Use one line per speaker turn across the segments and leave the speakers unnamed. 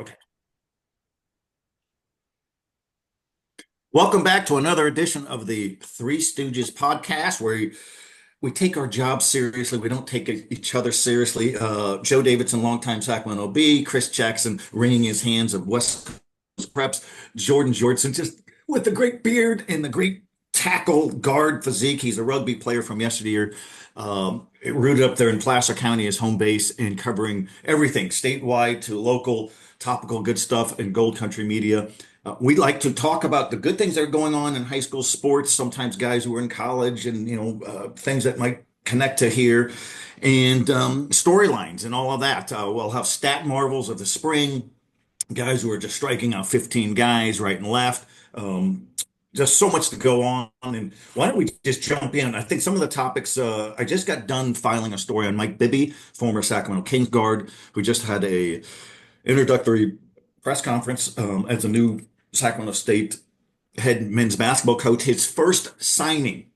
Okay. Welcome back to another edition of the Three Stooges Podcast, where we take our jobs seriously. We don't take each other seriously. Joe Davidson, longtime Sacramento Bee, Chris Jackson, wringing his hands of West Coast preps, Jordan Georgeson, just with the great beard and the great tackle guard physique. He's a rugby player from yesteryear. Rooted up there in Placer County, his home base, and covering everything statewide to local, topical, good stuff in Gold Country media. We like to talk about the good things that are going on in high school sports, sometimes guys who are in college and, things that might connect to here and storylines and all of that. We'll have stat marvels of the spring, guys who are just striking out 15 guys right and left. Just so much to go on. And why don't we just jump in? I think some of the topics, I just got done filing a story on Mike Bibby, former Sacramento Kings guard, who just had a introductory press conference as a new Sacramento State head men's basketball coach. His first signing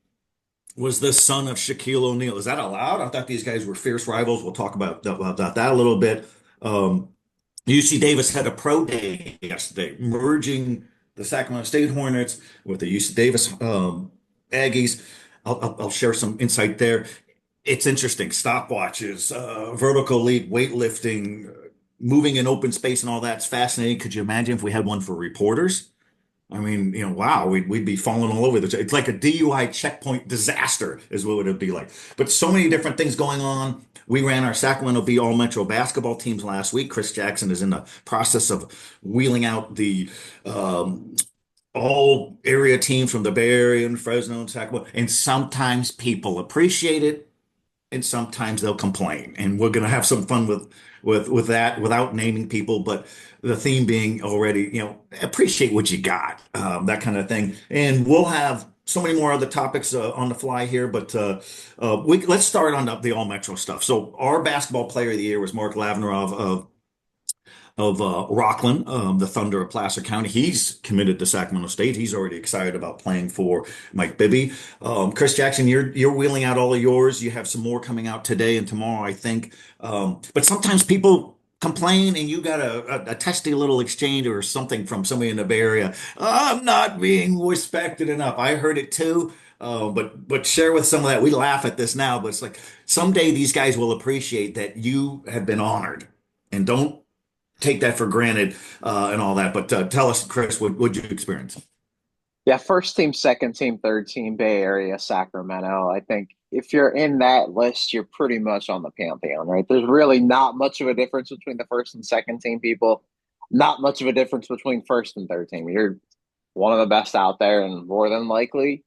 was the son of Shaquille O'Neal. Is that allowed? I thought these guys were fierce rivals. We'll talk about that a little bit. UC Davis had a pro day yesterday, merging the Sacramento State Hornets with the UC Davis Aggies. I'll share some insight there. It's interesting. Stopwatches, vertical leap, weightlifting, moving in open space and all that's fascinating. Could you imagine if we had one for reporters? I mean, wow, we'd be falling all over the. It's like a DUI checkpoint disaster is what it would be like. But so many different things going on. We ran our Sacramento Bee All Metro basketball teams last week. Chris Jackson is in the process of wheeling out the all area teams from the Bay Area and Fresno and Sacramento. And sometimes people appreciate it, and sometimes they'll complain. And we're going to have some fun with that without naming people, but the theme being already, appreciate what you got, that kind of thing. And we'll have so many more other topics on the fly here, but let's start on the All Metro stuff. So our basketball player of the year was Mark Lavnerov of Rockland, the Thunder of Placer County. He's committed to Sacramento State. He's already excited about playing for Mike Bibby. Chris Jackson, you're wheeling out all of yours. You have some more coming out today and tomorrow, I think. But sometimes people complain, and you got a testy little exchange or something from somebody in the Bay Area. I'm not being respected enough. I heard it too. But share with some of that. We laugh at this now, but it's like someday these guys will appreciate that you have been honored, and don't take that for granted and all that. But tell us, Chris, what'd you experience?
Yeah, first team, second team, third team, Bay Area, Sacramento. I think if you're in that list, you're pretty much on the pantheon, right? There's really not much of a difference between the first and second team people, not much of a difference between first and third team. You're one of the best out there, and more than likely,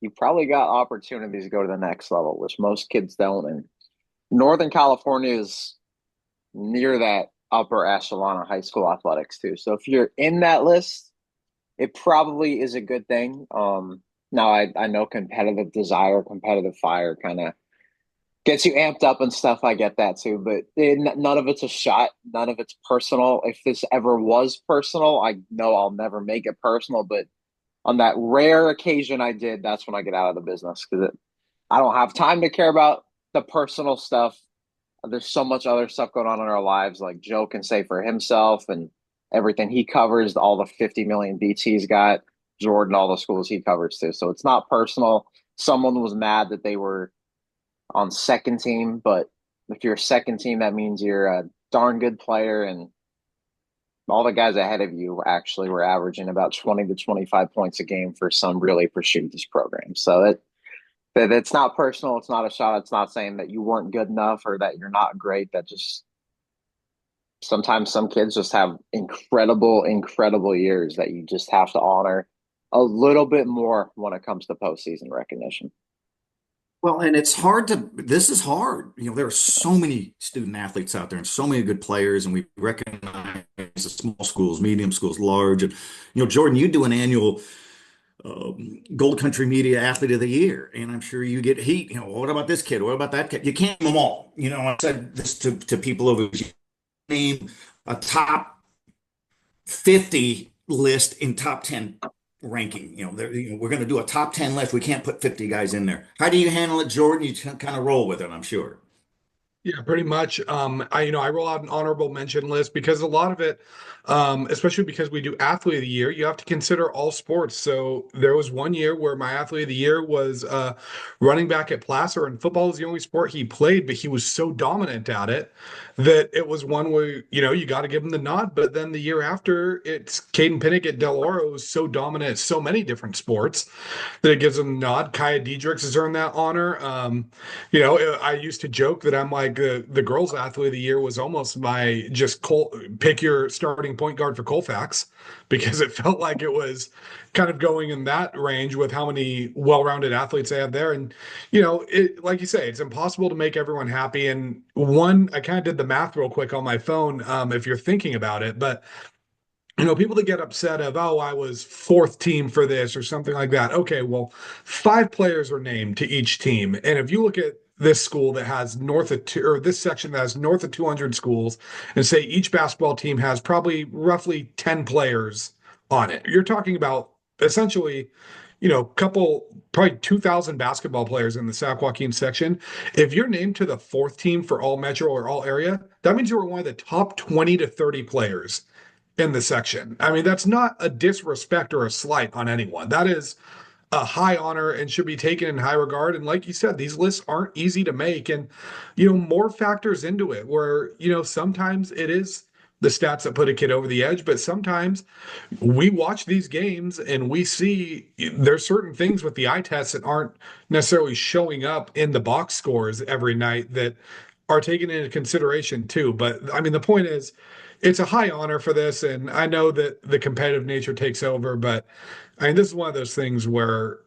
you probably got opportunities to go to the next level, which most kids don't. And Northern California is near that upper echelon of high school athletics, too. So if you're in that list, it probably is a good thing. Now I know competitive desire, competitive fire kind of gets you amped up and stuff. I get that too, but none of it's a shot. None of it's personal. If this ever was personal, I know I'll never make it personal, but on that rare occasion I did, that's when I get out of the business because I don't have time to care about the personal stuff. There's so much other stuff going on in our lives. Like Joe can say for himself and everything he covers, all the 50 million beats he's got, Jordan, all the schools he covers too. So it's not personal. Someone was mad that they were on second team, but if you're second team, that means you're a darn good player. And all the guys ahead of you actually were averaging about 20 to 25 points a game for some really prestigious programs. So that it's not personal. It's not a shot. It's not saying that you weren't good enough or that you're not great. That just sometimes some kids just have incredible, incredible years that you just have to honor a little bit more when it comes to postseason recognition.
Well, and this is hard. There are so many student athletes out there and so many good players, and we recognize the small schools, medium schools, large. And, Jordan, you do an annual Gold Country Media Athlete of the Year, and I'm sure you get heat. What about this kid? What about that kid? You can't name them all. I said this to people over, name a top 50 list in top 10 ranking. We're going to do a top 10 list. We can't put 50 guys in there. How do you handle it, Jordan? You kind of roll with it, I'm sure.
Yeah, pretty much. I roll out an honorable mention list because a lot of it, especially because we do athlete of the year, you have to consider all sports. So there was one year where my athlete of the year was running back at Placer, and football was the only sport he played, but he was so dominant at it that it was one where, you got to give him the nod. But then the year after, it's Caden Pinnick at Del Oro was so dominant at so many different sports that it gives him the nod. Kaya Diedrichs has earned that honor. I used to joke that I'm like the girls' athlete of the year was almost my just pick your starting point guard for Colfax because it felt like it was kind of going in that range with how many well-rounded athletes they have there. And, it like you say, it's impossible to make everyone happy. And I kind of did the math real quick on my phone, if you're thinking about it, but people that get upset of, oh, I was fourth team for this or something like that. Okay, well, five players are named to each team. And if you look at this school that has north of two, or this section that has north of 200 schools, and say each basketball team has probably roughly 10 players on it, you're talking about essentially, probably 2,000 basketball players in the Sac Joaquin section. If you're named to the fourth team for all metro or all area, that means you were one of the top 20 to 30 players in the section. I mean, that's not a disrespect or a slight on anyone. That is a high honor and should be taken in high regard. And like you said, these lists aren't easy to make. And, more factors into it where, sometimes it is the stats that put a kid over the edge, but sometimes we watch these games and we see there's certain things with the eye tests that aren't necessarily showing up in the box scores every night that are taken into consideration too. But I mean, the point is, it's a high honor for this, and I know that the competitive nature takes over, but I mean, this is one of those things where,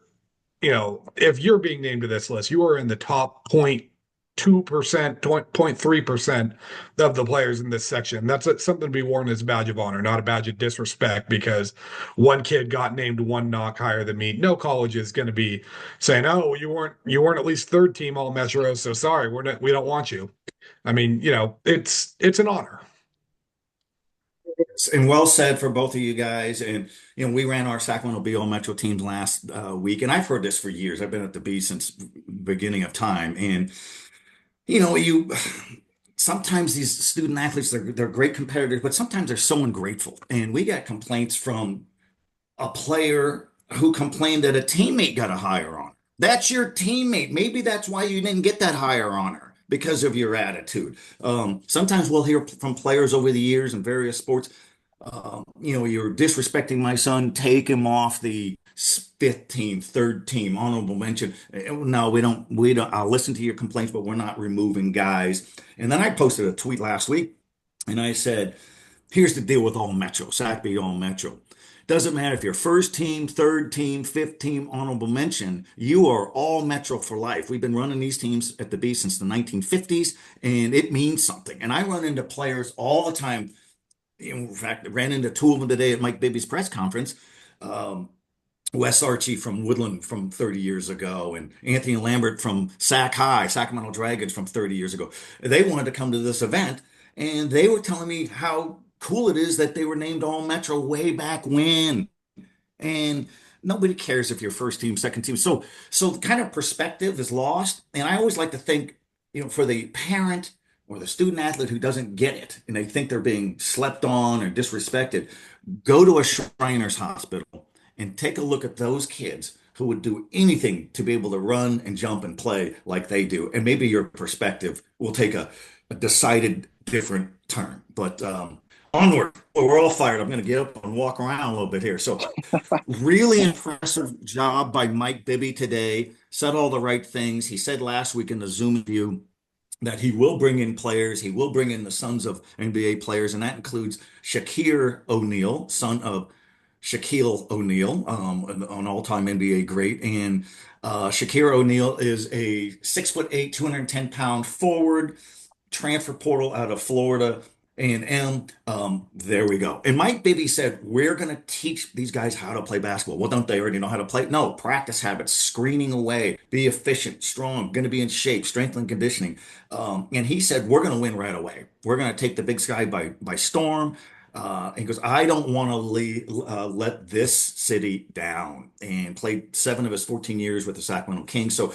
if you're being named to this list, you are in the top 0.2%, 0.3% of the players in this section. That's something to be worn as a badge of honor, not a badge of disrespect because one kid got named one knock higher than me. No college is going to be saying, "Oh, you weren't at least third team all Metro, so sorry, we don't want you." I mean, it's an honor.
And well said for both of you guys. And we ran our Sacramento Bee All Metro teams last week, and I've heard this for years. I've been at the Bee since beginning of time, and you sometimes these student athletes they're great competitors, but sometimes they're so ungrateful. And we got complaints from a player who complained that a teammate got a higher honor. That's your teammate. Maybe that's why you didn't get that higher honor because of your attitude. Sometimes we'll hear from players over the years in various sports, you're disrespecting my son, take him off the fifth team, third team, honorable mention. No, we don't. I'll listen to your complaints, but we're not removing guys. And then I posted a tweet last week and I said, here's the deal with all Metro, Sac Bee All Metro. Doesn't matter if you're first team, third team, fifth team, honorable mention, you are all Metro for life. We've been running these teams at the Bee since the 1950s, and it means something. And I run into players all the time. In fact, I ran into two of them today at Mike Bibby's press conference. Um, Wes Archie from Woodland from 30 years ago, and Anthony Lambert from Sac High, Sacramento Dragons from 30 years ago. They wanted to come to this event, and they were telling me how cool it is that they were named All Metro way back when. And nobody cares if you're first team, second team. So the kind of perspective is lost. And I always like to think, for the parent or the student athlete who doesn't get it and they think they're being slept on or disrespected, go to a Shriners Hospital and take a look at those kids who would do anything to be able to run and jump and play like they do. And maybe your perspective will take a decided different turn. But onward, we're all fired. I'm going to get up and walk around a little bit here. So really impressive job by Mike Bibby today. Said all the right things. He said last week in the Zoom interview that he will bring in players. He will bring in the sons of NBA players, and that includes Shakir O'Neal, son of Shaquille O'Neal, an all-time NBA great. And Shakir O'Neal is a 6'8", 210-pound forward, transfer portal out of Florida A&M. There we go. And Mike Bibby said, we're going to teach these guys how to play basketball. Well, don't they already know how to play? No, practice habits, screening away, be efficient, strong, going to be in shape, strength and conditioning. And he said, we're going to win right away. We're going to take the Big Sky by storm. He goes, I don't want to let this city down, and played 7 of his 14 years with the Sacramento Kings. So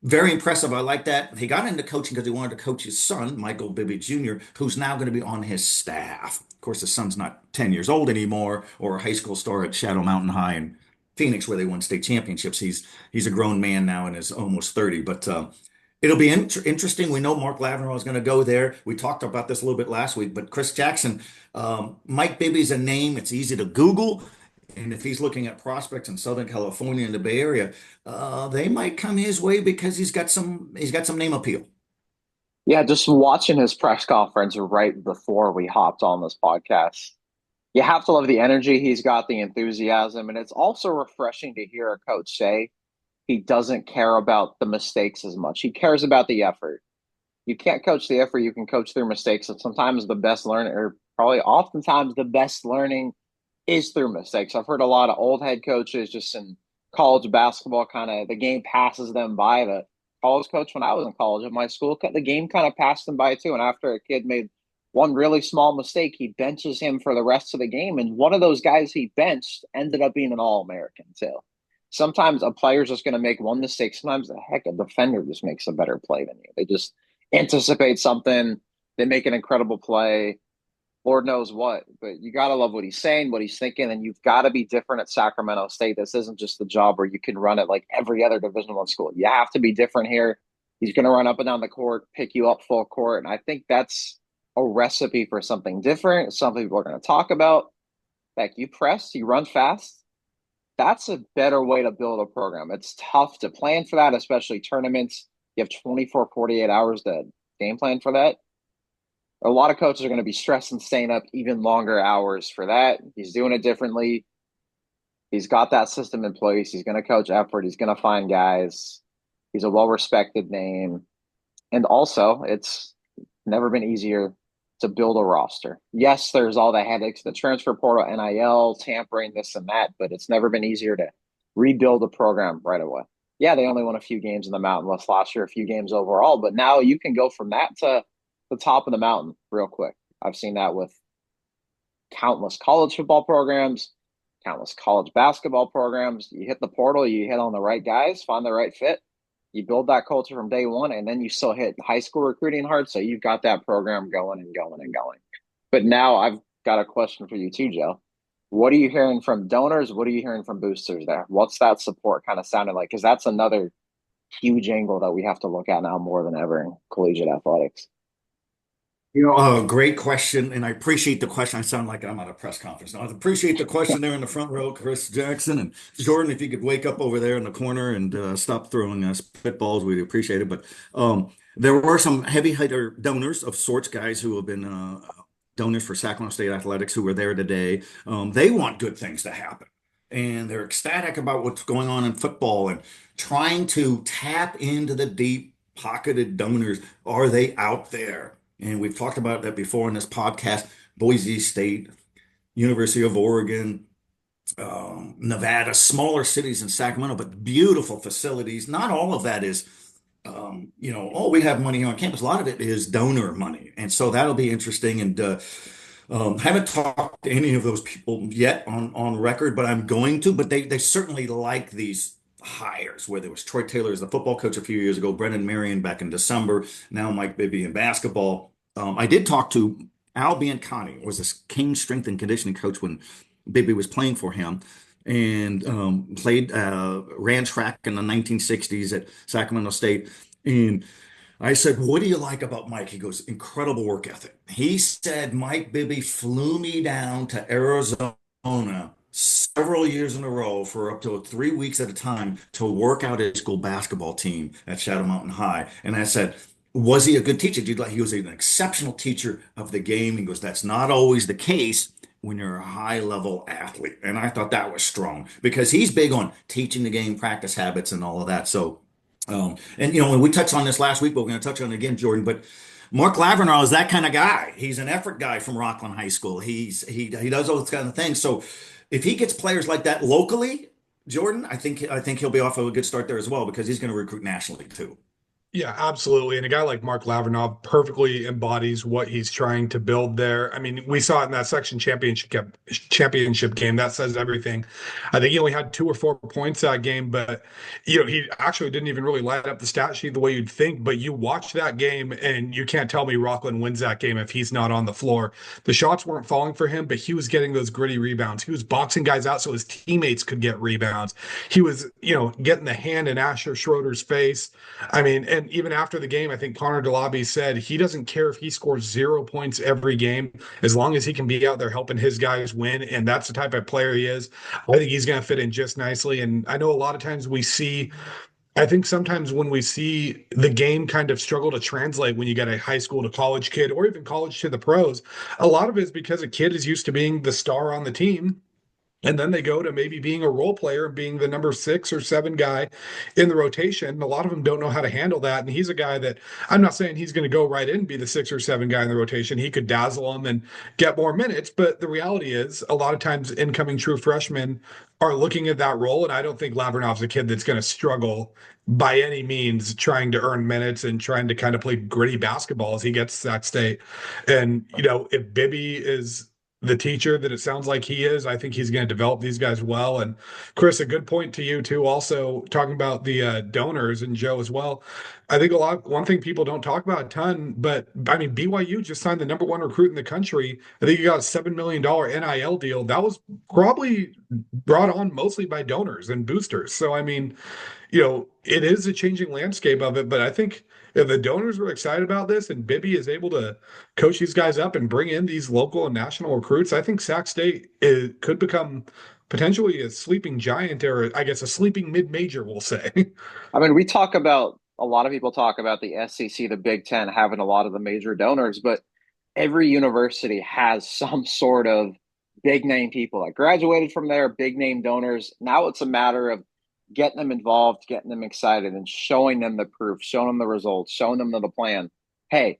Very impressive. I like that. He got into coaching because he wanted to coach his son, Michael Bibby Jr., who's now going to be on his staff. Of course, his son's not 10 years old anymore, or a high school star at Shadow Mountain High in Phoenix, where they won state championships. He's a grown man now and is almost 30. But it'll be interesting. We know Mark Lavenrow is going to go there. We talked about this a little bit last week, but Chris Jackson, Mike Bibby's a name. It's easy to Google. And if he's looking at prospects in Southern California and the Bay Area, they might come his way because he's got some name appeal.
Yeah, just watching his press conference right before we hopped on this podcast. You have to love the energy he's got, the enthusiasm, and it's also refreshing to hear a coach say he doesn't care about the mistakes as much. He cares about the effort. You can't coach the effort, you can coach through mistakes. And sometimes the best learning, or probably oftentimes the best learning, is through mistakes. I've heard a lot of old head coaches just in college basketball, kind of the game passes them by. The college coach, when I was in college at my school, the game kind of passed them by too. And after a kid made one really small mistake, he benches him for the rest of the game. And one of those guys he benched ended up being an All-American too. Sometimes a player's just going to make one mistake. Sometimes, a defender just makes a better play than you. They just anticipate something. They make an incredible play. Lord knows what. But you got to love what he's saying, what he's thinking, and you've got to be different at Sacramento State. This isn't just the job where you can run it like every other Division I school. You have to be different here. He's going to run up and down the court, pick you up full court, and I think that's a recipe for something different, something people are going to talk about. Like, you press, you run fast. That's a better way to build a program. It's tough to plan for that, especially tournaments. You have 24, 48 hours to game plan for that. A lot of coaches are going to be stressed and staying up even longer hours for that. He's doing it differently. He's got that system in place. He's going to coach effort. He's going to find guys. He's a well-respected name. And also, it's never been easier to build a roster. Yes, there's all the headaches, the transfer portal, NIL, tampering, this and that, but it's never been easier to rebuild a program right away. Yeah, they only won a few games in the Mountain West last year, a few games overall, but now you can go from that to the top of the mountain real quick. I've seen that with countless college football programs, countless college basketball programs. You hit the portal, you hit on the right guys, find the right fit. You build that culture from day one, and then you still hit high school recruiting hard, so you've got that program going and going and going. But now I've got a question for you too, Joe. What are you hearing from donors? What are you hearing from boosters there? What's that support kind of sounding like? Because that's another huge angle that we have to look at now more than ever in collegiate athletics.
Great question, and I appreciate the question. I sound like I'm at a press conference now. I appreciate the question there in the front row, Chris Jackson and Jordan. If you could wake up over there in the corner and stop throwing spitballs, we'd appreciate it. But there were some heavy hitter donors of sorts, guys who have been donors for Sacramento State athletics who were there today. They want good things to happen, and they're ecstatic about what's going on in football and trying to tap into the deep pocketed donors. Are they out there? And we've talked about that before in this podcast. Boise State, University of Oregon, Nevada, smaller cities in Sacramento, but beautiful facilities. Not all of that is, oh, we have money here on campus. A lot of it is donor money. And so that'll be interesting. And haven't talked to any of those people yet on record, but I'm going to. But they certainly like these hires, whether it was Troy Taylor as the football coach a few years ago, Brendan Marion back in December, now Mike Bibby in basketball. I did talk to Al Biancani, was this King strength and conditioning coach when Bibby was playing for him, and ran track in the 1960s at Sacramento State. And I said, what do you like about Mike? He goes, incredible work ethic. He said Mike Bibby flew me down to Arizona several years in a row for up to 3 weeks at a time to work out his school basketball team at Shadow Mountain High. And I said, was he a good teacher? He was an exceptional teacher of the game. He goes, that's not always the case when you're a high level athlete. And I thought that was strong because he's big on teaching the game, practice habits and all of that. So, when we touched on this last week, but we're going to touch on it again, Jordan, but Mark Lavernow is that kind of guy. He's an effort guy from Rockland High School. He does all those kind of things. So if he gets players like that locally, Jordan, I think he'll be off to a good start there as well because he's going to recruit nationally too.
Yeah, absolutely. And a guy like Mark Lavernov perfectly embodies what he's trying to build there. I mean, we saw it in that section championship game. That says everything. I think he only had 2 or 4 points that game, but he actually didn't even really light up the stat sheet the way you'd think. But you watch that game, and you can't tell me Rockland wins that game if he's not on the floor. The shots weren't falling for him, but he was getting those gritty rebounds. He was boxing guys out so his teammates could get rebounds. He was, getting the hand in Asher Schroeder's face. I mean, and even after the game, I think Connor DeLobby said he doesn't care if he scores 0 points every game, as long as he can be out there helping his guys win. And that's the type of player he is. I think he's going to fit in just nicely. And I know a lot of times I think sometimes when we see the game kind of struggle to translate when you get a high school to college kid or even college to the pros, a lot of it is because a kid is used to being the star on the team. And then they go to maybe being a role player, being the number 6 or 7 guy in the rotation. A lot of them don't know how to handle that. And he's a guy that I'm not saying he's going to go right in and be the 6 or 7 guy in the rotation. He could dazzle them and get more minutes. But the reality is, a lot of times incoming true freshmen are looking at that role. And I don't think Lavernov's a kid that's going to struggle by any means trying to earn minutes and trying to kind of play gritty basketball as he gets Sac State. And, if Bibby is the teacher that it sounds like he is, I think he's going to develop these guys well. And Chris, a good point to you too, also talking about the donors, and Joe as well. I think one thing people don't talk about a ton, but I mean, BYU just signed the number 1 recruit in the country. I think he got a $7 million NIL deal. That was probably brought on mostly by donors and boosters. So, I mean, it is a changing landscape of it, but I think if the donors are excited about this and Bibby is able to coach these guys up and bring in these local and national recruits, I think Sac State could become potentially a sleeping giant, or I guess a sleeping mid-major, we'll say.
I mean, a lot of people talk about the SEC, the Big Ten having a lot of the major donors, but every university has some sort of big name people that graduated from there, big name donors. Now it's a matter of getting them involved, getting them excited, and showing them the proof, showing them the results, showing them the plan. Hey,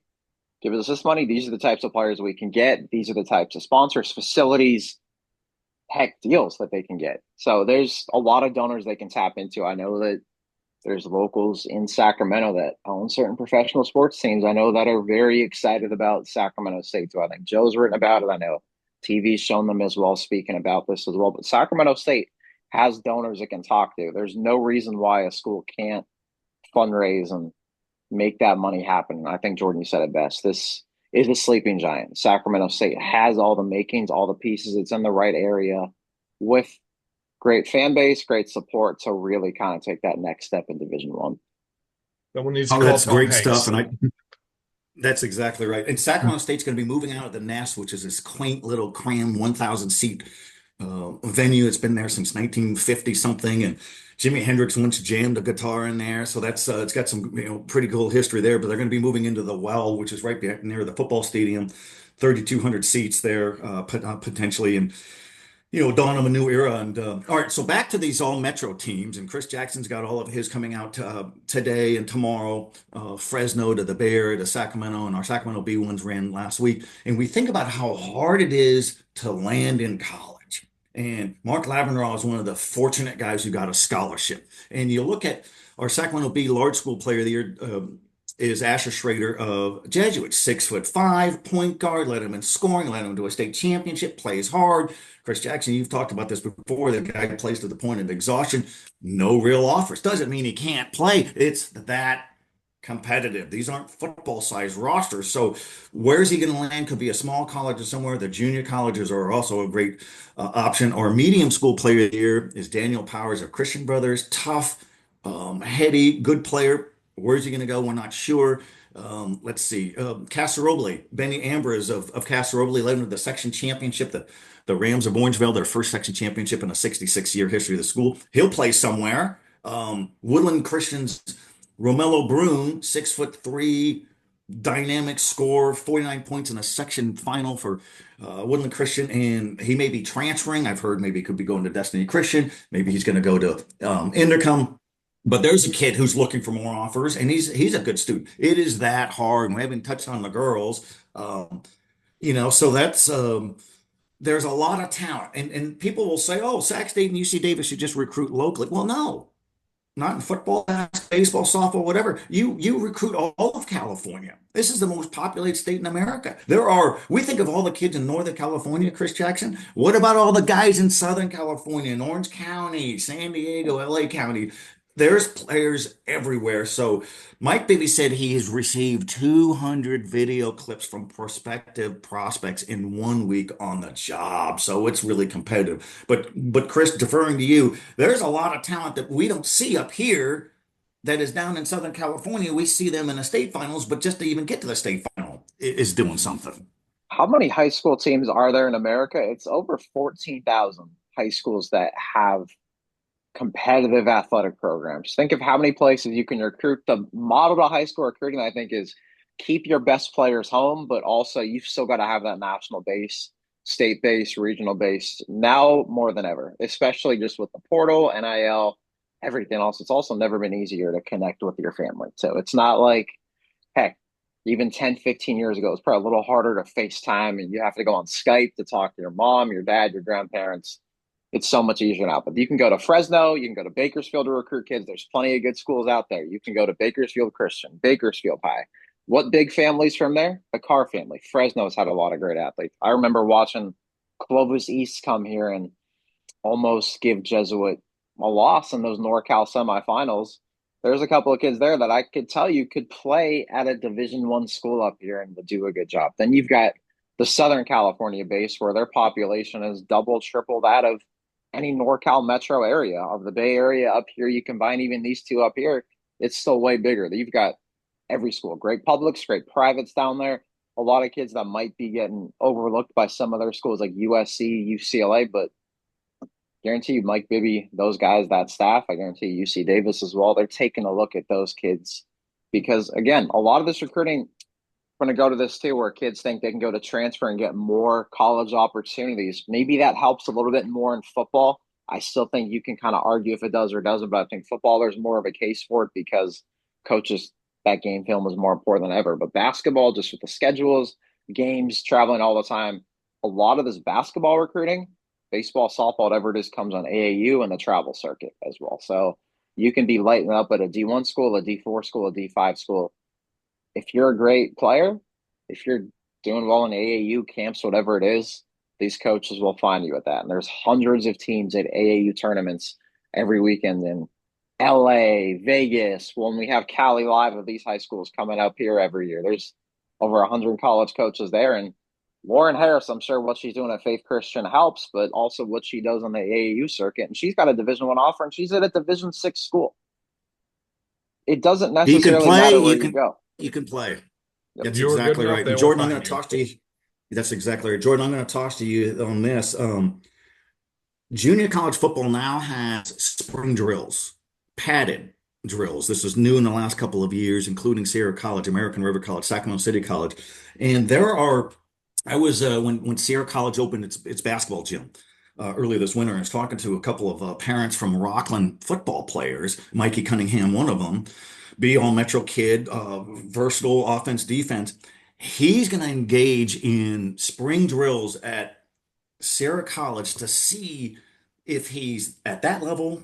give us this money. These are the types of players we can get. These are the types of sponsors, facilities, heck, deals that they can get. So there's a lot of donors they can tap into. I know that there's locals in Sacramento that own certain professional sports teams. I know that are very excited about Sacramento State too. I think Joe's written about it. I know TV's shown them as well, speaking about this as well. But Sacramento State has donors it can talk to. There's no reason why a school can't fundraise and make that money happen. I think, Jordan, you said it best. This is a sleeping giant. Sacramento State has all the makings, all the pieces. It's in the right area with great fan base, great support to really kind of take that next step in Division One.
Someone needs to
Oh,
call
that's
Tom
great
Hanks.
stuff. That's exactly right. And Sacramento State's going to be moving out of the Nest, which is this quaint little cram 1,000 seat venue that's been there since 1950 something. And Jimi Hendrix once jammed a guitar in there. So that's it's got some pretty cool history there. But they're going to be moving into the Well, which is right near the football stadium, 3,200 seats there potentially. And dawn of a new era. And all right, so back to these all Metro teams, and Chris Jackson's got all of his coming out today and tomorrow. Fresno to the Bear to Sacramento, and our Sacramento Bee ones ran last week. And we think about how hard it is to land in college. And Mark Lavender is one of the fortunate guys who got a scholarship. And you look at our Sacramento Bee large school player of the year. Is Asher Schrader of Jesuits, 6'5", point guard, led him in scoring, led him to a state championship, plays hard. Chris Jackson, you've talked about this before. The guy plays to the point of exhaustion, no real offers. Doesn't mean he can't play. It's that competitive. These aren't football-sized rosters. So where's he going to land? Could be a small college or somewhere. The junior colleges are also a great option. Our medium school player of the year is Daniel Powers of Christian Brothers. Tough, heady, good player. Where's he going to go? We're not sure. Let's see. Casarobli, Benny Ambrose of Casarobli led him to the section championship. The Rams of Orangeville, their first section championship in a 66-year history of the school. He'll play somewhere. Woodland Christian's Romello Broom, 6'3", dynamic scorer, 49 points in a section final for Woodland Christian, and he may be transferring. I've heard maybe he could be going to Destiny Christian. Maybe he's going to go to Intercom. But there's a kid who's looking for more offers, and he's a good student. It is that hard. We haven't touched on the girls, so that's there's a lot of talent. And people will say, oh, Sac State and UC Davis should just recruit locally. Well, no. not in football, baseball, softball, whatever. You recruit all of California. This is the most populated state in America. We think of all the kids in Northern California, Chris Jackson. What about all the guys in Southern California, in Orange County, San Diego, LA County? There's players everywhere. So Mike Bibby said he has received 200 video clips from prospective prospects in 1 week on the job. So it's really competitive. But Chris, deferring to you, there's a lot of talent that we don't see up here that is down in Southern California. We see them in the state finals, but just to even get to the state final is doing something.
How many high school teams are there in America? It's over 14,000 high schools that have competitive athletic programs. Think of how many places you can recruit. The model to high school recruiting, I think, is keep your best players home, but also you've still got to have that national base, state base, regional base now more than ever, especially just with the portal, NIL, everything else. It's also never been easier to connect with your family. So it's not like, heck, even 10, 15 years ago, it's probably a little harder to FaceTime and you have to go on Skype to talk to your mom, your dad, your grandparents. It's so much easier now. But you can go to Fresno, you can go to Bakersfield to recruit kids. There's plenty of good schools out there. You can go to Bakersfield Christian, Bakersfield High. What big families from there? The Carr family. Fresno's had a lot of great athletes. I remember watching Clovis East come here and almost give Jesuit a loss in those NorCal semifinals. There's a couple of kids there that I could tell you could play at a Division I school up here and would do a good job. Then you've got the Southern California base where their population is double, triple that of any NorCal metro area of the Bay Area up here. You combine even these two up here, it's still way bigger. You've got every school, great publics, great privates down there. A lot of kids that might be getting overlooked by some of their schools like USC, UCLA, but guarantee you Mike Bibby, those guys, that staff, I guarantee you UC Davis as well, they're taking a look at those kids because, again, a lot of this recruiting, we're going to go to this too, where kids think they can go to transfer and get more college opportunities. Maybe that helps a little bit more in football. I still think you can kind of argue if it does or doesn't, but I think football, there's more of a case for it because coaches, that game film is more important than ever. But basketball, just with the schedules, games, traveling all the time, a lot of this basketball recruiting, baseball, softball, whatever it is, comes on AAU and the travel circuit as well. So you can be lighting up at a D1 school, a D4 school, a D5 school. If you're a great player, if you're doing well in AAU camps, whatever it is, these coaches will find you at that. And there's hundreds of teams at AAU tournaments every weekend in LA, Vegas. When we have Cali Live of these high schools coming up here every year, there's over 100 college coaches there. And Lauren Harris, I'm sure what she's doing at Faith Christian helps, but also what she does on the AAU circuit. And she's got a Division I offer, and she's at a Division VI school. It doesn't necessarily matter where you go.
You can play.
Yep.
That's exactly right. And Jordan, I'm going to talk to you. That's exactly right. Jordan, I'm going to talk to you on this. Junior college football now has spring drills, padded drills. This is new in the last couple of years, including Sierra College, American River College, Sacramento City College. And I was, when Sierra College opened its basketball gym earlier this winter, I was talking to a couple of parents from Rockland football players, Mikey Cunningham, one of them, be all Metro kid, versatile offense, defense. He's going to engage in spring drills at Sierra College to see if he's at that level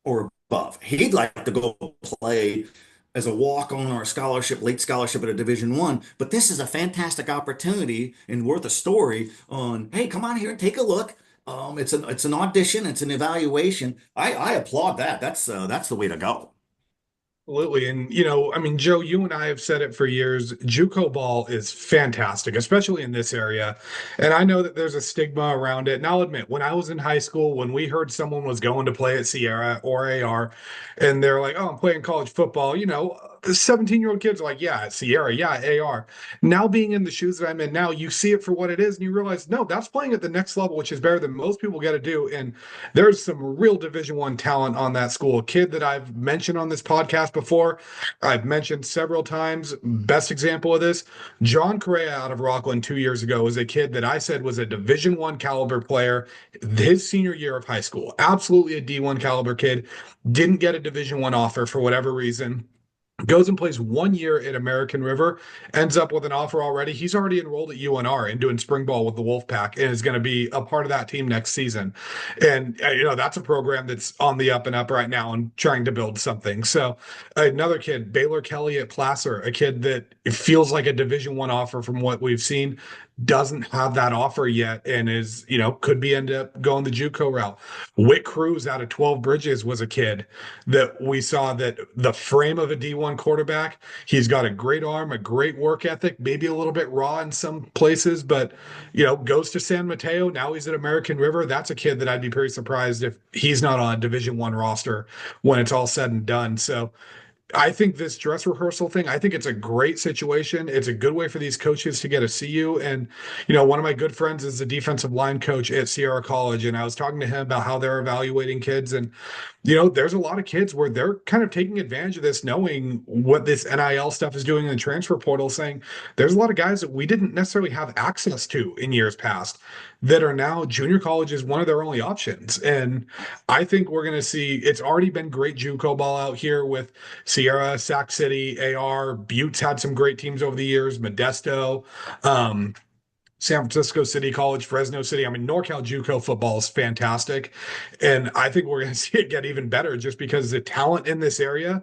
or above. He'd like to go play as a walk-on or a scholarship, late scholarship at a Division I, but this is a fantastic opportunity and worth a story on, hey, come on here and take a look. It's an audition, it's an evaluation. I applaud that. That's the way to go.
Absolutely. And, I mean, Joe, you and I have said it for years. JUCO ball is fantastic, especially in this area. And I know that there's a stigma around it. And I'll admit, when I was in high school, when we heard someone was going to play at Sierra or AR, and they're like, oh, I'm playing college football, the 17-year-old kids are like, yeah, at Sierra, yeah, at AR. Now being in the shoes that I'm in now, you see it for what it is, and you realize, no, that's playing at the next level, which is better than most people get to do. And there's some real Division I talent on that school. A kid that I've mentioned on this podcast before, I've mentioned several times. Best example of this, John Correa out of Rockland 2 years ago was a kid that I said was a Division I caliber player his senior year of high school. Absolutely a D1 caliber kid. Didn't get a Division I offer for whatever reason. goes and plays 1 year at American River, ends up with an offer already. He's already enrolled at UNR and doing spring ball with the Wolfpack and is going to be a part of that team next season. And, that's a program that's on the up and up right now and trying to build something. So another kid, Baylor Kelly at Placer, a kid that it feels like a Division I offer from what we've seen, doesn't have that offer yet and is, could be end up going the JUCO route. Whit Cruz out of 12 Bridges was a kid that we saw that the frame of a D1 quarterback, he's got a great arm, a great work ethic, maybe a little bit raw in some places, but, goes to San Mateo. Now he's at American River. That's a kid that I'd be pretty surprised if he's not on a Division I roster when it's all said and done. So I think this dress rehearsal thing, I think it's a great situation. It's a good way for these coaches to get to see you. And, one of my good friends is the defensive line coach at Sierra College. And I was talking to him about how they're evaluating kids. And, there's a lot of kids where they're kind of taking advantage of this, knowing what this NIL stuff is doing in the transfer portal, saying there's a lot of guys that we didn't necessarily have access to in years past that are now junior college is one of their only options. And I think we're going to see, it's already been great JUCO ball out here with Sierra, Sac City, AR. Butte's had some great teams over the years, Modesto, San Francisco City College, Fresno City. I mean, NorCal JUCO football is fantastic. And I think we're going to see it get even better just because the talent in this area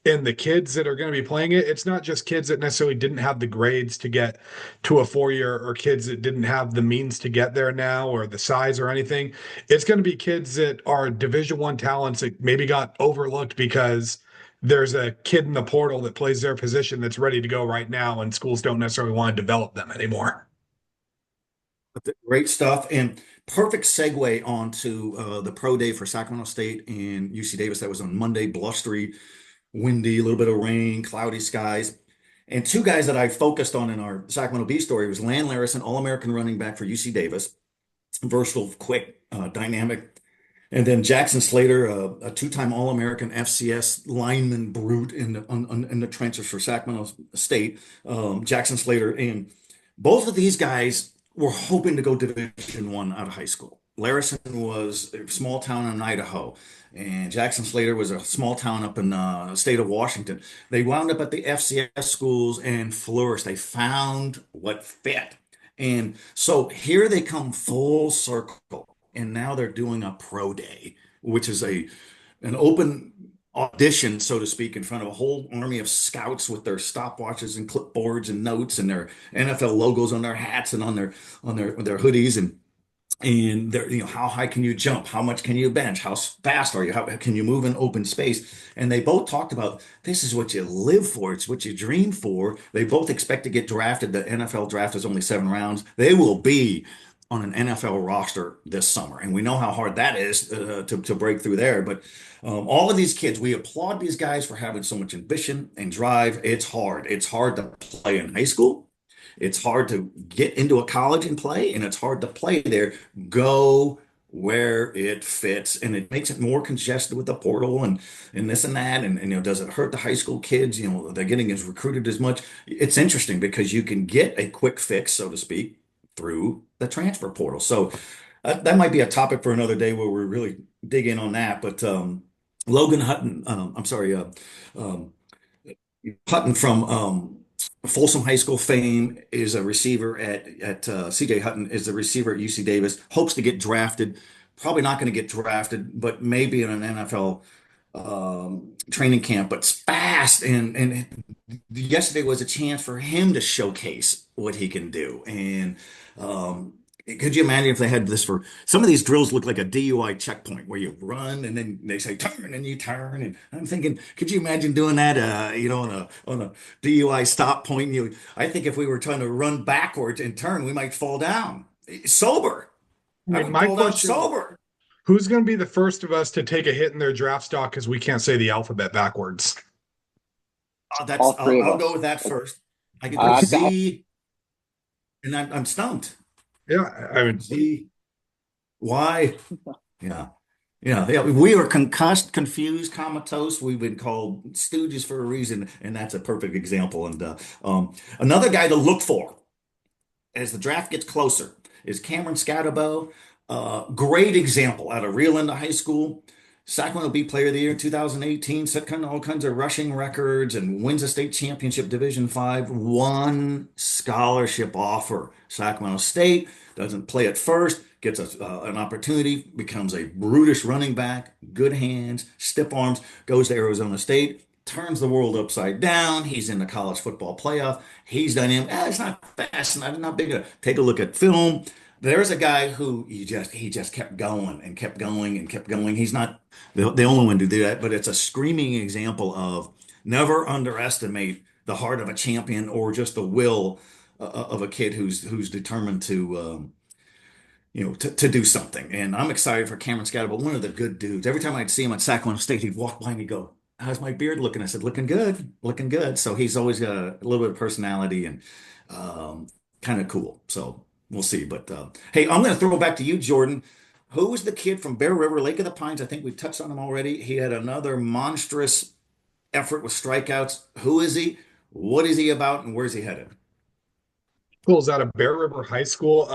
and the kids that are going to be playing it, it's not just kids that necessarily didn't have the grades to get to a 4-year or kids that didn't have the means to get there now or the size or anything. It's going to be kids that are Division I talents that maybe got overlooked because there's a kid in the portal that plays their position that's ready to go right now, and schools don't necessarily want to develop them anymore.
Great stuff, and perfect segue onto the pro day for Sacramento State and UC Davis. That was on Monday, blustery, windy, a little bit of rain, cloudy skies. And two guys that I focused on in our Sacramento Bee story was Lan Larison, All-American running back for UC Davis, versatile, quick, dynamic. And then Jackson Slater, a two-time All-American FCS lineman brute in the trenches for Sacramento State. Jackson Slater, and both of these guys were hoping to go Division I out of high school. Larison was a small town in Idaho, and Jackson Slater was a small town up in the state of Washington. They wound up at the FCS schools and flourished. They found what fit. And so here they come full circle, and now they're doing a pro day, which is an open audition, so to speak, in front of a whole army of scouts with their stopwatches and clipboards and notes and their NFL logos on their hats and on their hoodies and their, how high can you jump? How much can you bench? How fast are you? How can you move in open space? And they both talked about this is what you live for. It's what you dream for. They both expect to get drafted. The NFL draft is only 7 rounds. They will be on an NFL roster this summer. And we know how hard that is to break through there. But all of these kids, we applaud these guys for having so much ambition and drive. It's hard. It's hard to play in high school. It's hard to get into a college and play, and it's hard to play there. Go where it fits, and it makes it more congested with the portal and this and that. And does it hurt the high school kids? They're getting as recruited as much. It's interesting because you can get a quick fix, so to speak, through the transfer portal. So that might be a topic for another day where we really dig in on that. But Logan Hutton, Hutton from Folsom High School fame is a receiver at CJ Hutton is the receiver at UC Davis. Hopes to get drafted. Probably not going to get drafted, but maybe in an NFL training camp. But it's fast, and yesterday was a chance for him to showcase what he can do. And could you imagine if they had this for some of these drills look like a DUI checkpoint where you run and then they say turn and you turn. And I'm thinking, could you imagine doing that, on a DUI stop point? I think if we were trying to run backwards and turn, we might fall down sober. I would
My
fall down
question,
sober.
who's going to be the first of us to take a hit in their draft stock because we can't say the alphabet backwards?
All three of
I'll
us.
go with that first. I can go Z, and I'm stumped.
Yeah, I mean,
Z, Y. Yeah. Yeah. We are concussed, confused, comatose. We've been called stooges for a reason, and that's a perfect example. And another guy to look for as the draft gets closer is Cameron Scatterbo. Great example out of Rio Linda High School. Sacramento Bee Player of the Year in 2018, set kind of all kinds of rushing records and wins a state championship Division 5. One scholarship offer. Sacramento State doesn't play at first, gets an opportunity, becomes a brutish running back, good hands, stiff arms, goes to Arizona State, turns the world upside down. He's in the college football playoff. He's dynamic. It's not fast, not big. Take a look at film. There's a guy who he just kept going and kept going and kept going. He's not the only one to do that, but it's a screaming example of never underestimate the heart of a champion or just the will of a kid who's determined to to do something. And I'm excited for Cameron Scott, but one of the good dudes. Every time I'd see him at Sacramento State, he'd walk by and he'd go, "How's my beard looking?" I said, "Looking good, looking good." So he's always got a little bit of personality and kind of cool. So we'll see. But hey, I'm going to throw it back to you, Jordan. Who was the kid from Bear River, Lake of the Pines? I think we touched on him already. He had another monstrous effort with strikeouts. Who is he? What is he about? And where's he headed?
Schools out of Bear River High School.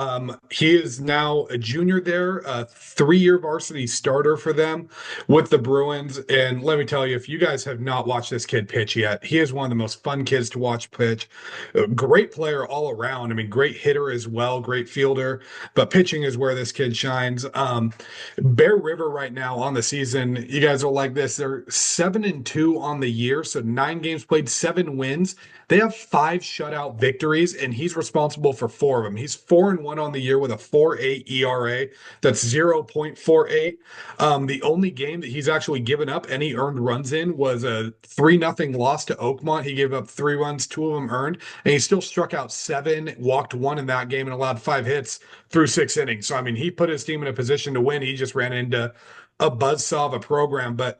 He is now a junior there, a 3-year varsity starter for them with the Bruins. And let me tell you, if you guys have not watched this kid pitch yet, he is one of the most fun kids to watch pitch. A great player all around. I mean, great hitter as well, great fielder, but pitching is where this kid shines. Bear River right now on the season, you guys will like this. They're 7-2 on the year, so 9 games played, 7 wins. They have 5 shutout victories, and he's responsible for 4 of them. He's 4-1 on the year with a 4.8 ERA. That's 0.48. The only game that he's actually given up any earned runs in was a 3-0 loss to Oakmont. He gave up 3 runs, 2 of them earned, and he still struck out 7, walked 1 in that game, and allowed 5 hits through 6 innings. So, I mean, he put his team in a position to win. He just ran into a buzzsaw of a program. But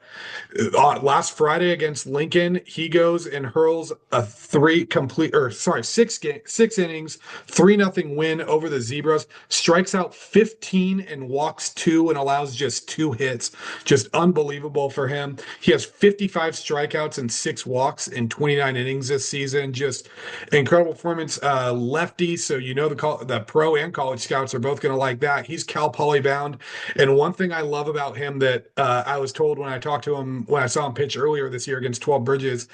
last Friday against Lincoln, he goes and hurls a 6 innings, 3-0 win over the Zebras, strikes out 15 and walks 2 and allows just 2 hits. Just unbelievable for him. He has 55 strikeouts and 6 walks in 29 innings this season. Just incredible performance. Lefty, so the pro and college scouts are both going to like that. He's Cal Poly bound. And one thing I love about him that I was told when I talked to him, when I saw him pitch earlier this year against 12 Bridges,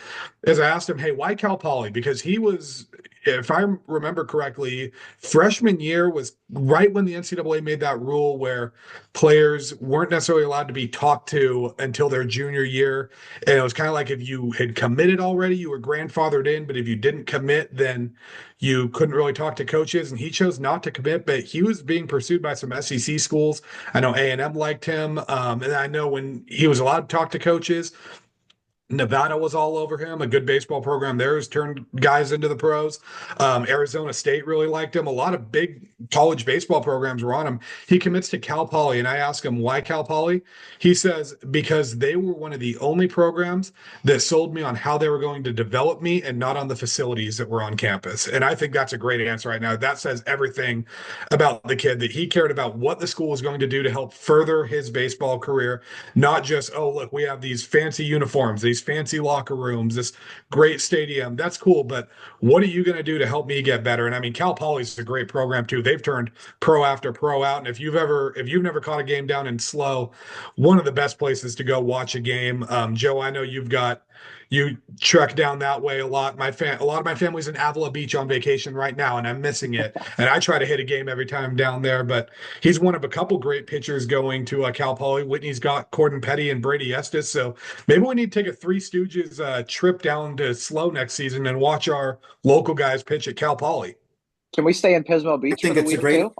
is I asked him, "Hey, why Cal Poly?" Because he was, if I remember correctly, freshman year was right when the NCAA made that rule where players weren't necessarily allowed to be talked to until their junior year. And it was kind of like if you had committed already, you were grandfathered in, but if you didn't commit, then you couldn't really talk to coaches. And he chose not to commit, but he was being pursued by some SEC schools. I know A&M liked him. And I know when he was allowed to talk to coaches, Nevada was all over him. A good baseball program there has turned guys into the pros. Arizona State really liked him. A lot of big college baseball programs were on him. He commits to Cal Poly, and I ask him, why Cal Poly? He says, because they were one of the only programs that sold me on how they were going to develop me and not on the facilities that were on campus. And I think that's a great answer right now. That says everything about the kid, that he cared about what the school was going to do to help further his baseball career, not just, oh, look, we have these fancy uniforms, these fancy locker rooms, this great stadium. That's cool, but what are you going to do to help me get better? And I mean, Cal Poly's a great program too. They've turned pro after pro out. And if you've never caught a game down in SLO, one of the best places to go watch a game. Joe, I know you trek down that way a lot. A lot of my family's in Avila Beach on vacation right now, and I'm missing it. And I try to hit a game every time I'm down there. But he's one of a couple great pitchers going to Cal Poly. Whitney's got Corden Petty and Brady Estes. So maybe we need to take a Three Stooges trip down to SLO next season and watch our local guys pitch at Cal Poly.
Can we stay in Pismo Beach
I think
for the
it's
week
a great.
too?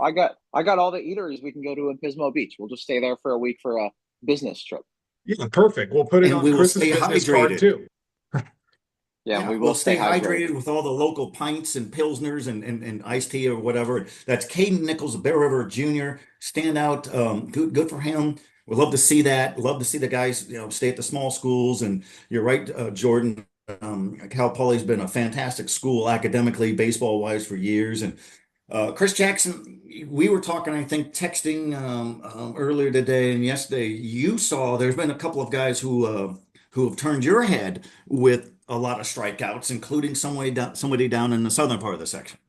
I got all the eateries we can go to in Pismo Beach. We'll just stay there for a week for a business trip.
Yeah, perfect. We'll put it
And
on
we will
Chris's
stay
business card
hydrated.
too.
Yeah, we will
we'll stay
hydrated.
hydrated with all the local pints and pilsners and iced tea or whatever. That's Caden Nichols, Bear River Junior, standout. Good for him. We'd love to see that. Love to see the guys, stay at the small schools. And you're right, Jordan. Cal Poly's been a fantastic school academically, baseball wise for years. And Chris Jackson, we were talking, I think, texting earlier today and yesterday. You saw there's been a couple of guys who have turned your head with a lot of strikeouts, including somebody down in the southern part of the section.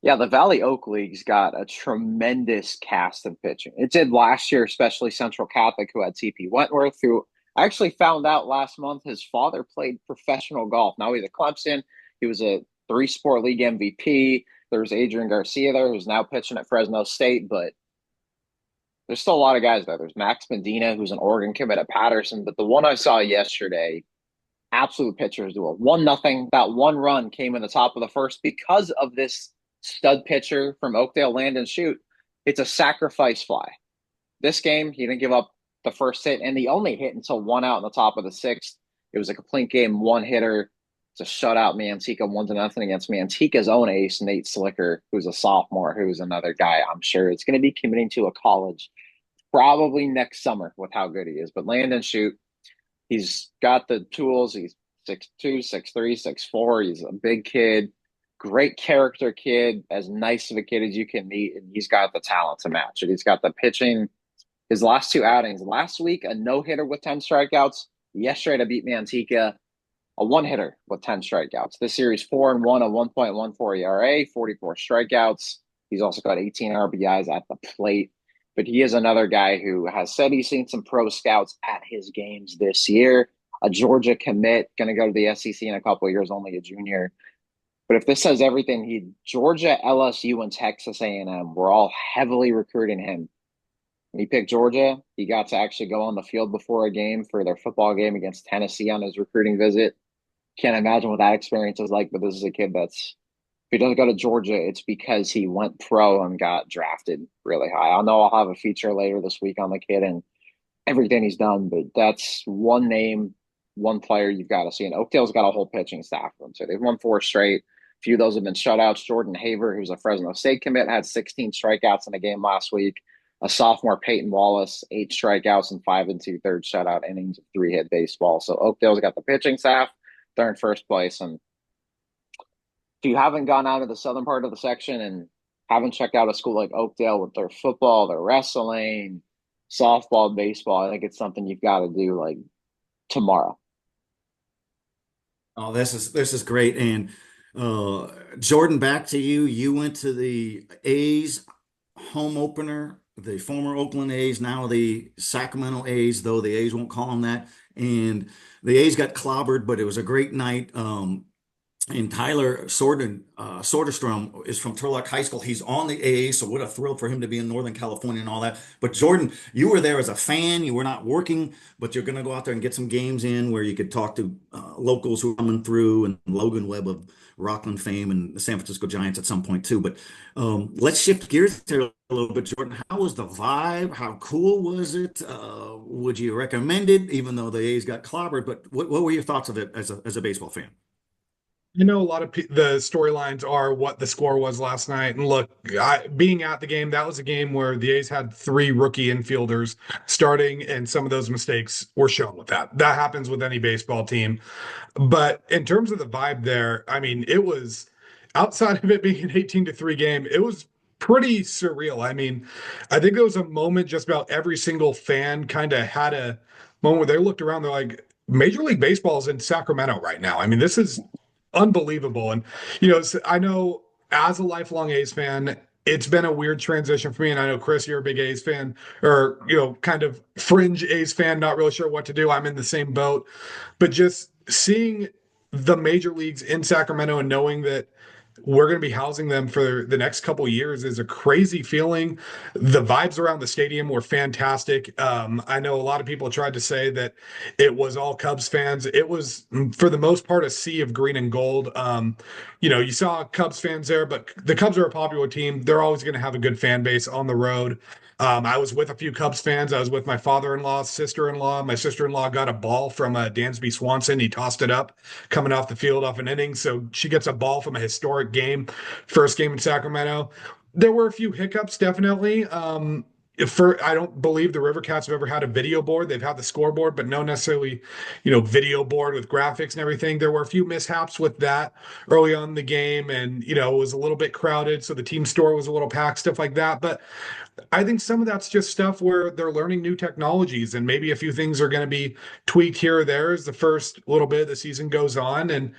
Yeah, the Valley Oak League's got a tremendous cast of pitching. It did last year, especially Central Catholic, who had TP Wentworth, who I actually found out last month his father played professional golf. Now he's at Clemson. He was a three-sport league MVP. There's Adrian Garcia there, who's now pitching at Fresno State, but there's still a lot of guys there. There's Max Medina, who's an Oregon commit at Patterson, but the one I saw yesterday, absolute pitcher's duel. 1-0. That one run came in the top of the first because of this stud pitcher from Oakdale, Landon Shute. It's a sacrifice fly. This game, he didn't give up the first hit, and he only hit until one out in the top of the sixth. It was a complete game, one hitter. It's a shutout. Manteca 1-0 against Manteca's own ace, Nate Slicker, who's a sophomore, who's another guy I'm sure is going to be committing to a college probably next summer with how good he is. But Landon Shute, he's got the tools. He's 6'2", 6'3", 6'4". He's a big kid, great character kid, as nice of a kid as you can meet, and he's got the talent to match it. He's got the pitching. His last two outings, last week, a no-hitter with 10 strikeouts. Yesterday to beat Manteca, a one-hitter with 10 strikeouts. This series, 4-1, a 1.14 ERA, 44 strikeouts. He's also got 18 RBIs at the plate. But he is another guy who has said he's seen some pro scouts at his games this year. A Georgia commit, going to go to the SEC in a couple of years, only a junior. But if this says everything, Georgia, LSU, and Texas A&M were all heavily recruiting him. When he picked Georgia, he got to actually go on the field before a game for their football game against Tennessee on his recruiting visit. Can't imagine what that experience is like, but this is a kid that's, if he doesn't go to Georgia, it's because he went pro and got drafted really high. I know I'll have a feature later this week on the kid and everything he's done, but that's one name, one player you've got to see. And Oakdale's got a whole pitching staff for them. So they've won 4 straight. A few of those have been shutouts. Jordan Haver, who's a Fresno State commit, had 16 strikeouts in a game last week. A sophomore, Peyton Wallace, 8 strikeouts and 5 2/3 shutout innings of 3-hit baseball. So Oakdale's got the pitching staff. They're in first place. And if you haven't gone out of the southern part of the section and haven't checked out a school like Oakdale with their football, their wrestling, softball, baseball, I think it's something you've got to do like tomorrow.
Oh, this is great. And Jordan, back to you. You went to the A's home opener, the former Oakland A's, now the Sacramento A's, though the A's won't call them that. And the A's got clobbered, but it was a great night. And Tyler Soderstrom is from Turlock High School. He's on the A's, so what a thrill for him to be in Northern California and all that. But Jordan, you were there as a fan. You were not working, but you're going to go out there and get some games in where you could talk to locals who are coming through, and Logan Webb of Rockland fame and the San Francisco Giants at some point too. But let's shift gears there a little bit, Jordan. How was the vibe? How cool was it? Would you recommend it, even though the A's got clobbered? But what were your thoughts of it as a baseball fan?
You know, a lot of the storylines are what the score was last night. And look, being at the game, that was a game where the A's had 3 rookie infielders starting, and some of those mistakes were shown with that. That happens with any baseball team. But in terms of the vibe there, I mean, it was, outside of it being an 18-3 game, it was pretty surreal. I mean, I think there was a moment just about every single fan kind of had a moment where they looked around, they're like, Major League Baseball is in Sacramento right now. I mean, this is unbelievable. And, you know, I know as a lifelong A's fan, it's been a weird transition for me. And I know, Chris, you're a big A's fan, or, you know, kind of fringe A's fan, not really sure what to do. I'm in the same boat. But just seeing the major leagues in Sacramento and knowing that we're going to be housing them for the next couple of years is a crazy feeling. The vibes around the stadium were fantastic. I know a lot of people tried to say that it was all Cubs fans. It was, for the most part, a sea of green and gold. You know, you saw Cubs fans there, but the Cubs are a popular team. They're always going to have a good fan base on the road. I was with a few Cubs fans. I was with my father-in-law, sister-in-law. My sister-in-law got a ball from Dansby Swanson. He tossed it up coming off the field off an inning. So she gets a ball from a historic game, first game in Sacramento. There were a few hiccups, definitely. I don't believe the River Cats have ever had a video board. They've had the scoreboard, but no necessarily, you know, video board with graphics and everything. There were a few mishaps with that early on in the game, and, you know, it was a little bit crowded, so the team store was a little packed, stuff like that. But I think some of that's just stuff where they're learning new technologies, and maybe a few things are going to be tweaked here or there as the first little bit of the season goes on, and,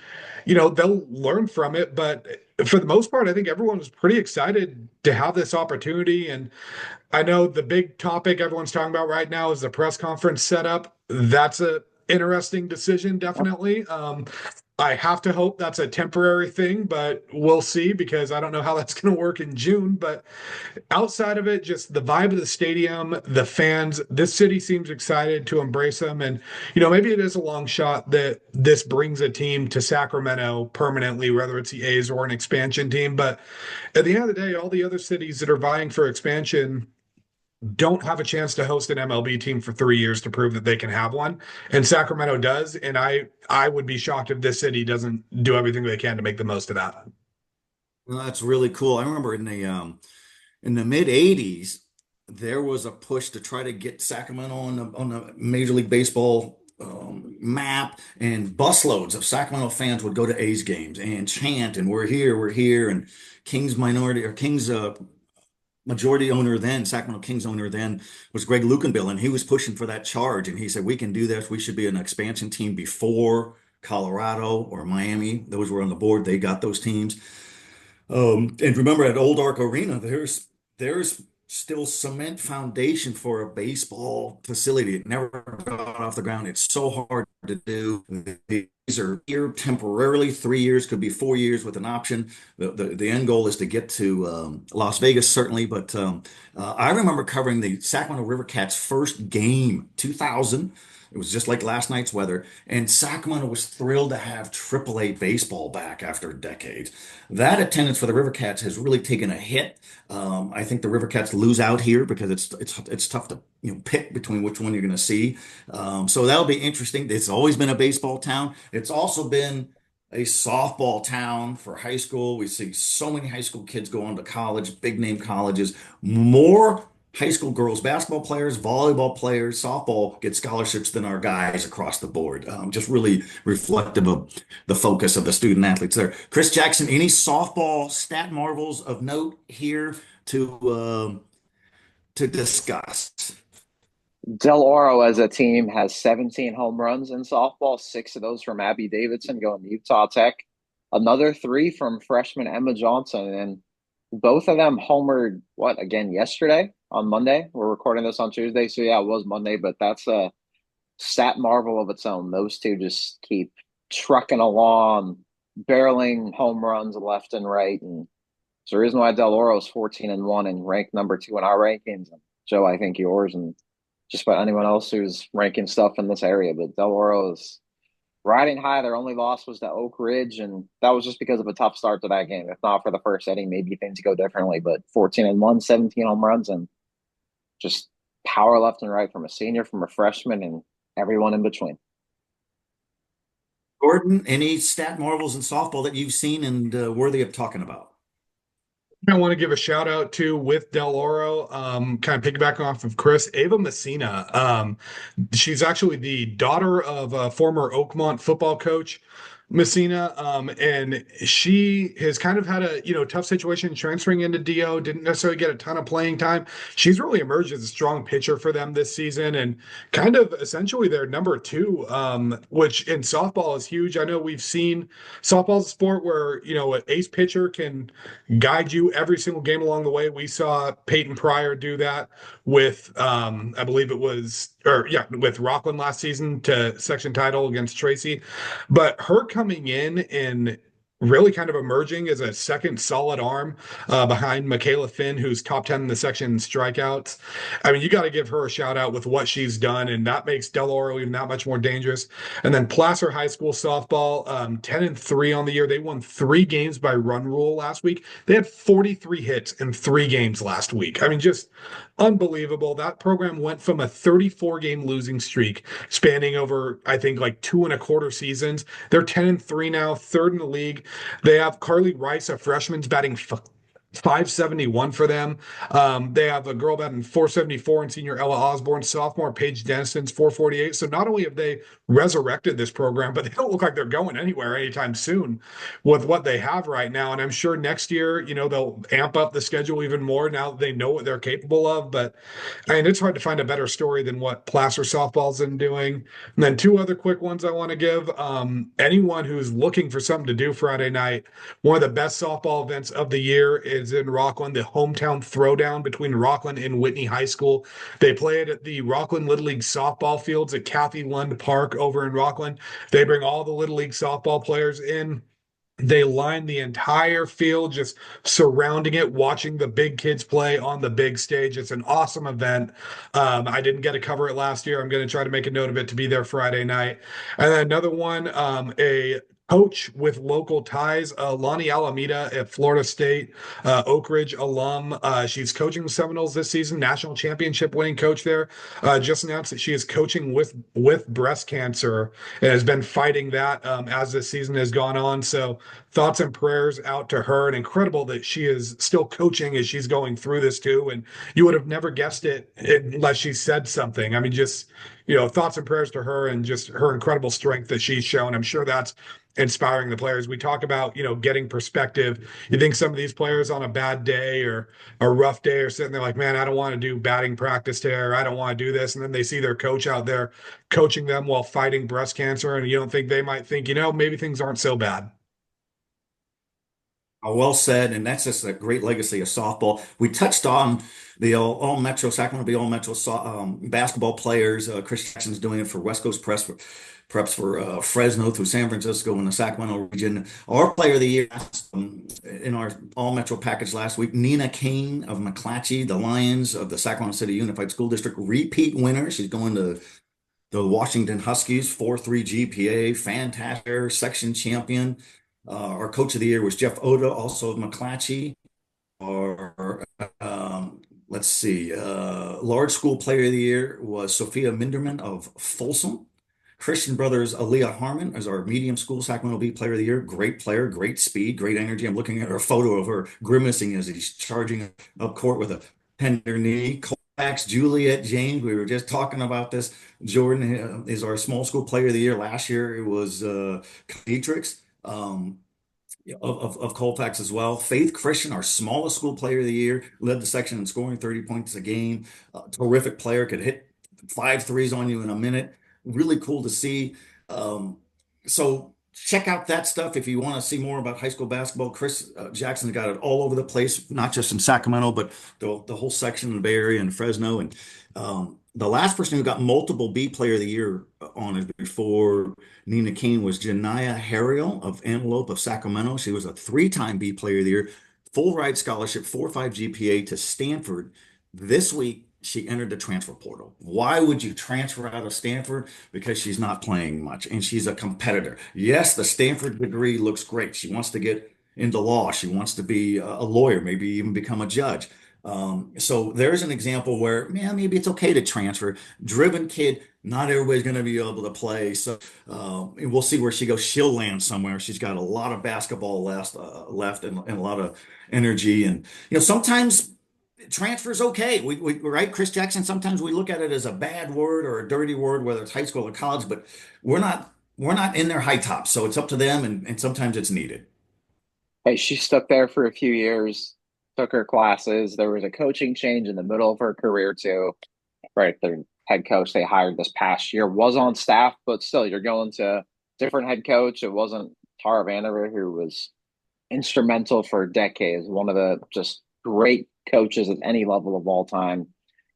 you know, they'll learn from it. But for the most part, I think everyone was pretty excited to have this opportunity. And I know the big topic everyone's talking about right now is the press conference setup. That's a interesting decision, definitely. I have to hope that's a temporary thing, but we'll see because I don't know how that's going to work in June. But outside of it, just the vibe of the stadium, the fans, this city seems excited to embrace them. And, maybe it is a long shot that this brings a team to Sacramento permanently, whether it's the A's or an expansion team. But at the end of the day, all the other cities that are vying for expansion don't have a chance to host an MLB team for 3 years to prove that they can have one. And Sacramento does. And I would be shocked if this city doesn't do everything they can to make the most of that.
Well, that's really cool. I remember in the mid 80s, there was a push to try to get Sacramento on the Major League Baseball map, and busloads of Sacramento fans would go to A's games and chant, and we're here. And Kings majority owner then, Sacramento Kings owner then, was Greg Lukenbill, and he was pushing for that charge. And he said, we can do this. We should be an expansion team before Colorado or Miami. Those were on the board. They got those teams. And remember, at Old Arc Arena, there's still cement foundation for a baseball facility. It never got off the ground. It's so hard to do. These are here temporarily. 3 years, could be 4 years with an option. The end goal is to get to Las Vegas, certainly. But I remember covering the Sacramento River Cats' first game, 2000. It was just like last night's weather, and Sacramento was thrilled to have AAA baseball back after decades. That attendance for the River Cats has really taken a hit. I think the River Cats lose out here because it's tough to pick between which one you're going to see. So that'll be interesting. It's always been a baseball town. It's also been a softball town for high school. We see so many high school kids go on to college, big name colleges, more high school girls basketball players, volleyball players, softball get scholarships than our guys across the board. Just really reflective of the focus of the student athletes there. Chris Jackson, any softball stat marvels of note here to discuss?
Del Oro as a team has 17 home runs in softball, 6 of those from Abby Davidson going to Utah Tech, another 3 from freshman Emma Johnson, and both of them homered, again, yesterday on Monday? We're recording this on Tuesday, so yeah, it was Monday, but that's a stat marvel of its own. Those two just keep trucking along, barreling home runs left and right, and it's the reason why Del Oro is 14-1 and ranked number 2 in our rankings. And Joe, I think yours, and just about anyone else who's ranking stuff in this area. But Del Oro is riding high. Their only loss was to Oak Ridge, and that was just because of a tough start to that game. If not for the first inning, maybe things go differently. But 14-1, 17 home runs, and just power left and right from a senior, from a freshman, and everyone in between.
Gordon, any stat marvels in softball that you've seen and worthy of talking about?
I want to give a shout out to, with Del Oro, kind of piggybacking off of Chris, Ava Messina. She's actually the daughter of a former Oakmont football coach, Messina, and she has kind of had a tough situation transferring into DO, didn't necessarily get a ton of playing time. She's really emerged as a strong pitcher for them this season, and kind of essentially their number 2, which in softball is huge. I know we've seen softball's a sport where an ace pitcher can guide you every single game along the way. We saw Peyton Pryor do that with I believe it was with Rockland last season to section title against Tracy. But her coming in and really kind of emerging as a second solid arm behind Michaela Finn, who's top 10 in the section in strikeouts. I mean, you got to give her a shout out with what she's done, and that makes Del Oro even that much more dangerous. And then Placer High School softball, 10-3 on the year. They won 3 games by run rule last week. They had 43 hits in 3 games last week. I mean, just unbelievable. That program went from a 34-game losing streak spanning over, I think, like 2.25 seasons. They're 10-3 now, 3rd in the league. They have Carly Rice, a freshman's batting 571 for them. They have a girl batting 474 and senior Ella Osborne, sophomore Paige Denison's 448. So not only have they resurrected this program, but they don't look like they're going anywhere anytime soon with what they have right now. And I'm sure next year, they'll amp up the schedule even more now that they know what they're capable of. But I mean, it's hard to find a better story than what Placer softball's been doing. And then two other quick ones I want to give. Anyone who's looking for something to do Friday night, one of the best softball events of the year is in Rockland, the hometown throwdown between Rockland and Whitney High School. They play it at the Rockland Little League softball fields at Kathy Lund Park over in Rockland. They bring all the Little League softball players in. They line the entire field, just surrounding it, watching the big kids play on the big stage. It's an awesome event. I didn't get to cover it last year. I'm going to try to make a note of it to be there Friday night. And then another one, a coach with local ties, Lonnie Alameda at Florida State, Oak Ridge alum. She's coaching the Seminoles this season, national championship winning coach there. Just announced that she is coaching with breast cancer and has been fighting that as this season has gone on. So thoughts and prayers out to her, and incredible that she is still coaching as she's going through this too. And you would have never guessed it unless she said something. I mean, just, thoughts and prayers to her and just her incredible strength that she's shown. I'm sure that's inspiring the players. We talk about, getting perspective. You think some of these players on a bad day or a rough day are sitting there like, man, I don't want to do batting practice today, or I don't want to do this. And then they see their coach out there coaching them while fighting breast cancer. And you don't think they might think, maybe things aren't so bad.
Well said, and that's just a great legacy of softball. We touched on the all Metro Sacramento Bee all Metro basketball players. Chris Jackson's doing it for West Coast Preps for Fresno through San Francisco in the Sacramento region. Our player of the year in our all Metro package last week, Nina Kane of McClatchy, the Lions of the Sacramento City Unified School District, repeat winner. She's going to the Washington Huskies, 4.3 GPA, fantastic section champion. Our coach of the year was Jeff Oda, also of McClatchy. Our, let's see, large school player of the year was Sophia Minderman of Folsom. Christian Brothers Aaliyah Harmon is our medium school Sacramento Bee player of the year. Great player, great speed, great energy. I'm looking at her photo of her grimacing as he's charging up court with a tender knee. Colfax, Juliet James, we were just talking about this. Jordan is our small school player of the year. Last year it was Dietrichs. Of Colfax as well. Faith Christian, our smallest school player of the year, led the section in scoring 30 points a game. Terrific player, could hit 5 threes on you in a minute. Really cool to see. So check out that stuff if you want to see more about high school basketball. Chris Jackson got it all over the place, not just in Sacramento, but the whole section in the Bay Area and Fresno. And the last person who got multiple B Player of the Year honors before Nina Kane was Janiyah Harriel of Antelope of Sacramento. She was a 3-time B Player of the Year, full ride scholarship, 4.5 GPA to Stanford. This week, she entered the transfer portal. Why would you transfer out of Stanford? Because she's not playing much and she's a competitor. Yes, the Stanford degree looks great. She wants to get into law. She wants to be a lawyer, maybe even become a judge. So there's an example where, maybe it's okay to transfer. Driven kid, not everybody's going to be able to play. So we'll see where she goes. She'll land somewhere. She's got a lot of basketball left and a lot of energy. And, sometimes transfer's okay. We right, Chris Jackson, sometimes we look at it as a bad word or a dirty word, whether it's high school or college, but we're not in their high tops. So it's up to them, and sometimes it's needed.
Hey, she stuck there for a few years, took her classes. There was a coaching change in the middle of her career too. Right, their head coach they hired this past year was on staff, but still, you're going to different head coach. It wasn't Tara Vanderveer, who was instrumental for decades, one of the just great coaches at any level of all time.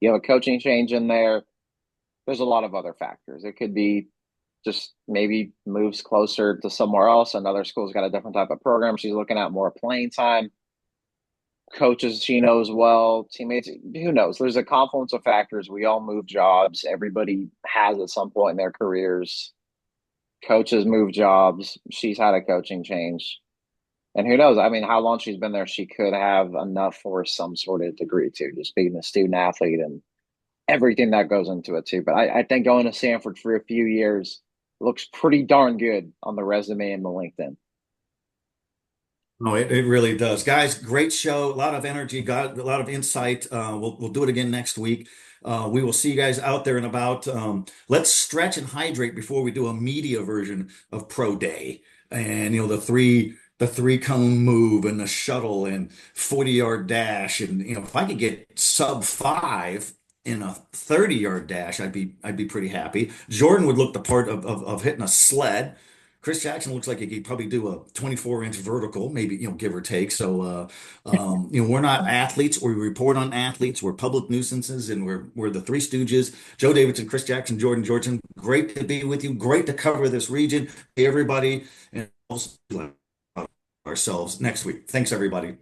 You have a coaching change in there. There's a lot of other factors. It could be just maybe moves closer to somewhere else. Another school's got a different type of program. She's looking at more playing time. Coaches she knows well, teammates, who knows? There's a confluence of factors. We all move jobs. Everybody has at some point in their careers. Coaches move jobs. She's had a coaching change. And who knows? I mean, how long she's been there, she could have enough for some sort of degree too, just being a student athlete and everything that goes into it too. But I think going to Stanford for a few years looks pretty darn good on the resume and the LinkedIn.
No, it really does. Guys, great show. A lot of energy, got a lot of insight. We'll do it again next week. We will see you guys out there and about. Let's stretch and hydrate before we do a media version of Pro Day. And the three cone move and the shuttle and 40-yard dash. And if I could get sub 5 in a 30-yard dash, I'd be pretty happy. Jordan would look the part of hitting a sled. Chris Jackson looks like he could probably do a 24-inch vertical, maybe, give or take. So, we're not athletes. We report on athletes. We're public nuisances, and we're the Three Stooges. Joe Davidson, Chris Jackson, Jordan Georgeson. Great to be with you. Great to cover this region. Hey, everybody, and also ourselves next week. Thanks, everybody.